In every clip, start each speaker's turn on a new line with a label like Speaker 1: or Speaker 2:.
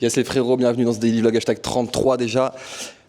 Speaker 1: Yes les frérots, bienvenue dans ce daily vlog hashtag 33 déjà.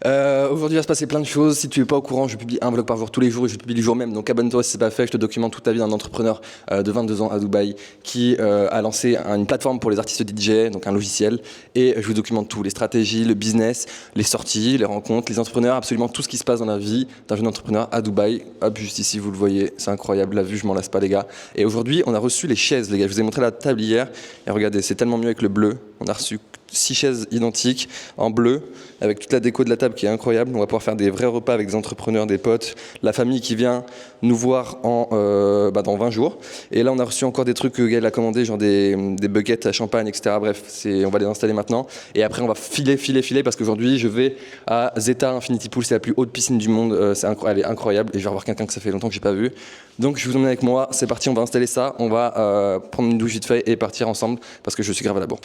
Speaker 1: Aujourd'hui il va se passer plein de choses. Si tu n'es pas au courant, je publie un vlog par jour tous les jours et je publie le jour même. Donc abonne-toi si c'est pas fait. Je te documente toute ta vie d'un entrepreneur de 22 ans à Dubaï qui a lancé une plateforme pour les artistes DJ, donc un logiciel. Et je vous documente tout, les stratégies, le business, les sorties, les rencontres, les entrepreneurs, absolument tout ce qui se passe dans la vie d'un jeune entrepreneur à Dubaï. Hop, juste ici, vous le voyez, c'est incroyable. La vue, je m'en lasse pas les gars. Et aujourd'hui, on a reçu les chaises les gars. Je vous ai montré la table hier. Et regardez, c'est tellement mieux avec le bleu. On a reçu 6 chaises identiques en bleu avec toute la déco de la table qui est incroyable. On va pouvoir faire des vrais repas avec des entrepreneurs, des potes, la famille qui vient nous voir dans 20 jours. Et là on a reçu encore des trucs que Gaël a commandé, genre des buckets à champagne, etc. Bref, on va les installer maintenant. Et après on va filer parce qu'aujourd'hui je vais à Zeta Infinity Pool, c'est la plus haute piscine du monde. Elle est incroyable et je vais revoir quelqu'un que ça fait longtemps que j'ai pas vu. Donc je vous emmène avec moi, c'est parti, on va installer ça. On va prendre une douche vite fait et partir ensemble parce que je suis grave à la bourre.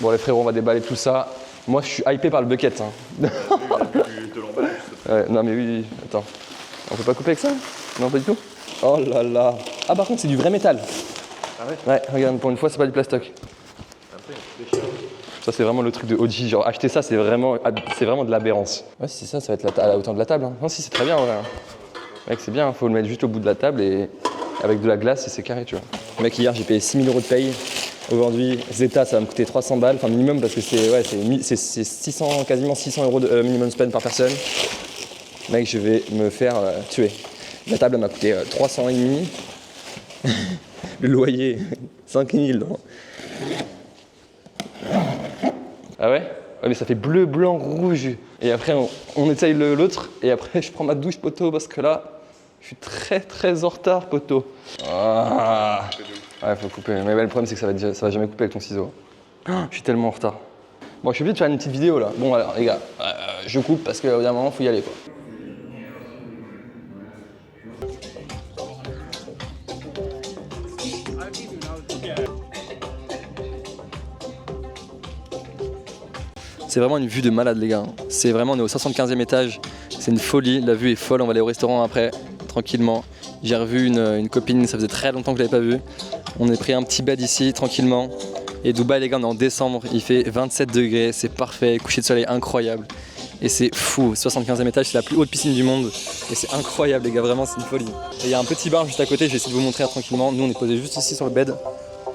Speaker 1: Bon les frérots, on va déballer tout ça. Moi je suis hypé par le bucket. Hein. Non mais oui, attends. On peut pas couper avec ça? Non, pas du tout. Oh là là. Ah par contre c'est du vrai métal. Ah ouais? Ouais, regarde, pour une fois c'est pas du plastoc. Ça c'est vraiment le truc de OG, genre acheter ça c'est vraiment de l'aberrance. Ouais c'est ça, ça va être à la hauteur de la table. Hein. Non si c'est très bien en vrai. Mec c'est bien, faut le mettre juste au bout de la table et avec de la glace et c'est carré tu vois. Mec hier j'ai payé 6 000 € de paye. Aujourd'hui, Zeta, ça va me coûter 300 balles, enfin minimum parce que c'est 600, quasiment 600 € de minimum spend par personne. Mec, je vais me faire tuer. La table elle m'a coûté 300,5 €. Le loyer, 5 000 €. Ah ouais? Ouais, mais ça fait bleu, blanc, rouge. Et après, on essaye l'autre. Et après, je prends ma douche, poteau, parce que là, je suis très en retard, poteau. Ah. Ouais, faut couper. Mais le problème, c'est que ça va jamais couper avec ton ciseau. Je suis tellement en retard. Bon, je suis obligé de faire une petite vidéo là. Bon, alors, les gars, je coupe parce qu'au bout d'un moment, faut y aller quoi. C'est vraiment une vue de malade, les gars. C'est vraiment, on est au 75e étage. C'est une folie. La vue est folle. On va aller au restaurant après, tranquillement. J'ai revu une copine, ça faisait très longtemps que je l'avais pas vue. On a pris un petit bed ici, tranquillement. Et Dubaï, les gars, on est en décembre, il fait 27 degrés, c'est parfait, coucher de soleil incroyable. Et c'est fou, 75e étage, c'est la plus haute piscine du monde. Et c'est incroyable, les gars, vraiment, c'est une folie. Et il y a un petit bar juste à côté, je vais essayer de vous montrer tranquillement. Nous, on est posé juste ici sur le bed.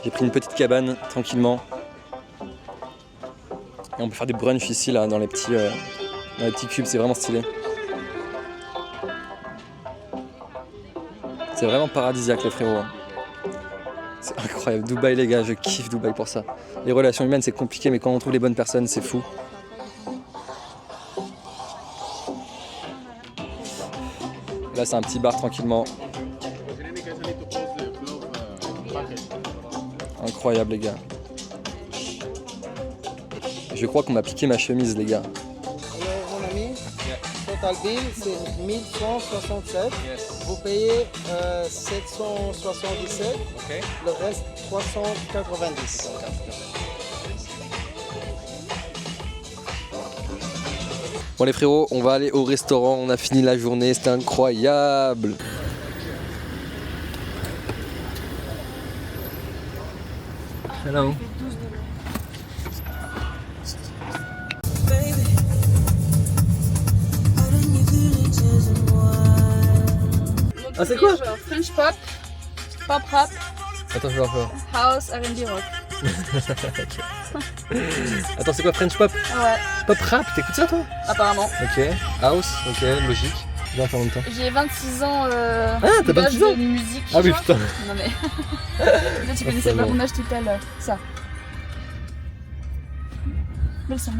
Speaker 1: J'ai pris une petite cabane, tranquillement. Et on peut faire des brunchs ici, là, dans les petits cubes, c'est vraiment stylé. C'est vraiment paradisiaque les frérots. C'est incroyable. Dubaï les gars, je kiffe Dubaï pour ça. Les relations humaines c'est compliqué mais quand on trouve les bonnes personnes c'est fou. Là c'est un petit bar tranquillement. Incroyable les gars. Je crois qu'on m'a piqué ma chemise les gars.
Speaker 2: Mon ami, total bill c'est 1167. Vous payez 777, okay. Le reste 390.
Speaker 1: Bon les frérots, on va aller au restaurant, on a fini la journée, c'était incroyable. Hello. Ah c'est quoi?
Speaker 3: French pop, pop rap.
Speaker 1: Attends je vais refaire.
Speaker 3: House, R&B rock.
Speaker 1: Okay. Attends c'est quoi French pop?
Speaker 3: Ouais.
Speaker 1: Pop rap, t'écoutes ça toi?
Speaker 3: Apparemment.
Speaker 1: Ok. House, ok, logique. Je vais en faire en même temps.
Speaker 3: J'ai 26 ans.
Speaker 1: Ah t'as 26 ans?
Speaker 3: De musique.
Speaker 1: Ah oui
Speaker 3: genre.
Speaker 1: putain.
Speaker 3: Non mais. Là tu connaissais pas mon âge tout à l'heure. Ça. Mets le son.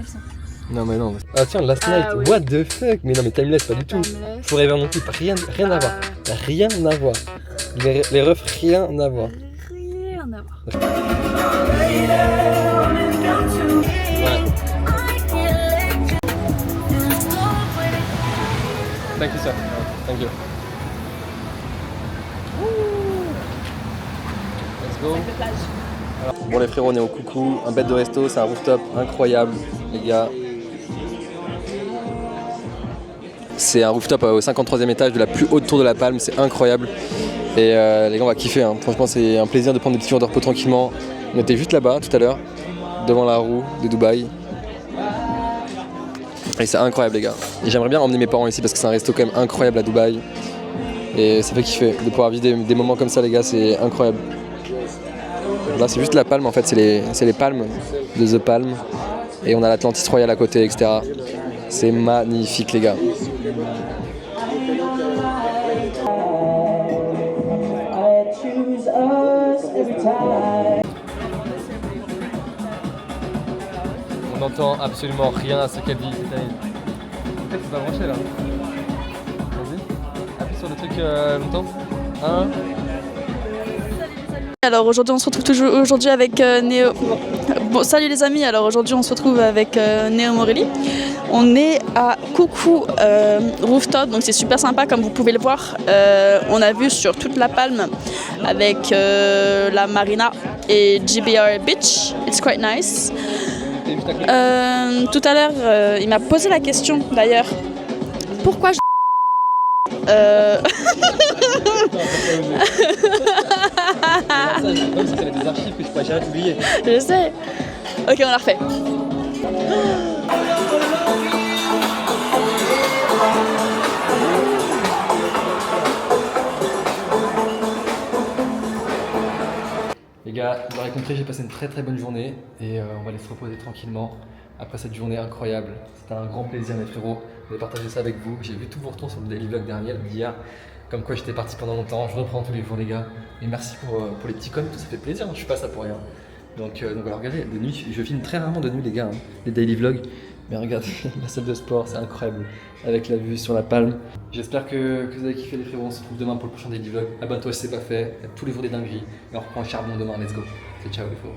Speaker 1: Non mais non. Ah tiens, Last Night, oui. What the fuck? Mais non mais Timeless pas du tout. Forever non plus, rien à voir. Rien à voir. Les refs, rien à voir.
Speaker 3: Rien à voir.
Speaker 1: Ouais. Thank you sir. Thank you. Let's go. Bon les frérots, on est au coucou, un bed de resto, c'est un rooftop incroyable les gars. C'est un rooftop au 53e étage de la plus haute tour de la Palme, c'est incroyable. Et les gars on va kiffer, hein. Franchement c'est un plaisir de prendre des petits jours de repos tranquillement. On était juste là-bas tout à l'heure, devant la roue de Dubaï. Et c'est incroyable les gars. Et j'aimerais bien emmener mes parents ici parce que c'est un resto quand même incroyable à Dubaï. Et ça fait kiffer de pouvoir vivre des moments comme ça les gars, c'est incroyable. Là c'est juste la palme en fait, c'est les palmes de The Palm. Et on a l'Atlantis Royal à côté, etc. C'est magnifique les gars. On n'entend absolument rien à ce qu'elle dit, c'est terrible. Peut-être que ça va brancher là. Vas-y, appuie sur le truc longtemps. 1.
Speaker 3: Alors aujourd'hui on se retrouve toujours aujourd'hui avec Néo. Bon, salut les amis, alors aujourd'hui on se retrouve avec Néo Morelli. On est à Coucou Rooftop, donc c'est super sympa comme vous pouvez le voir. On a vu sur toute la palme avec la marina et GBR Beach. It's quite nice. Tout à l'heure, il m'a posé la question d'ailleurs. Pourquoi je...
Speaker 1: C'est des archives que je pourrais jamais oublier.
Speaker 3: Je sais. Ok, on la refait.
Speaker 1: Les gars, vous l'aurez compris, j'ai passé une très bonne journée et on va aller se reposer tranquillement après cette journée incroyable. C'était un grand plaisir mes frérots de partager ça avec vous. J'ai vu tous vos retours sur le daily vlog d'hier, comme quoi j'étais parti pendant longtemps. Je reprends tous les jours les gars. Et merci pour les petits coms, tout ça fait plaisir, je suis pas ça pour rien. Donc alors regardez, de nuit, je filme très rarement de nuit les gars, hein, les daily vlogs. Mais regardez, la salle de sport, c'est incroyable, avec la vue sur la palme. J'espère que vous avez kiffé les frérots, on se retrouve demain pour le prochain daily vlog. Abonne-toi si c'est pas fait, tous les jours des dingueries. Et on reprend le charbon demain, let's go. Ciao les frérots.